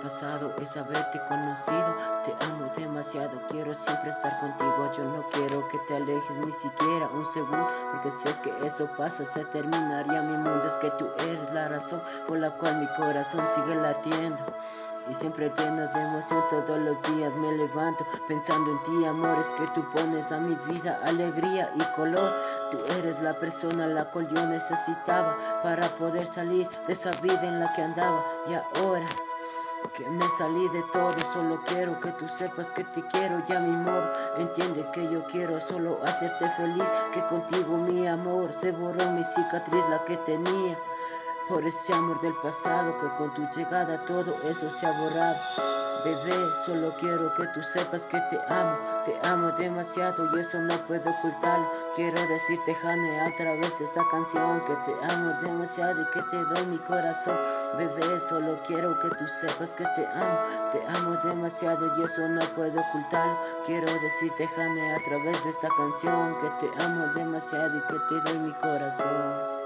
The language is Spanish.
pasado es haberte conocido. Te amo demasiado, quiero siempre estar contigo. Yo no quiero que te alejes ni siquiera un segundo, porque si es que eso pasa se terminaría mi mundo. Es que tú eres la razón por la cual mi corazón sigue latiendo y siempre lleno de emoción. Todos los días me levanto pensando en ti, amor. Es que tú pones a mi vida alegría y color. Tú eres la persona la cual yo necesitaba para poder salir de esa vida en la que andaba. Y ahora que me salí de todo, solo quiero que tú sepas que te quiero ya a mi modo. Entiende que yo quiero solo hacerte feliz, que contigo mi amor se borró mi cicatriz, la que tenía por ese amor del pasado, que con tu llegada todo eso se ha borrado. Bebé, solo quiero que tú sepas que te amo demasiado y eso no puedo ocultarlo. Quiero decirte, Jane, a través de esta canción, que te amo demasiado y que te doy mi corazón. Bebé, solo quiero que tú sepas que te amo demasiado y eso no puedo ocultarlo. Quiero decirte, Jane, a través de esta canción, que te amo demasiado y que te doy mi corazón.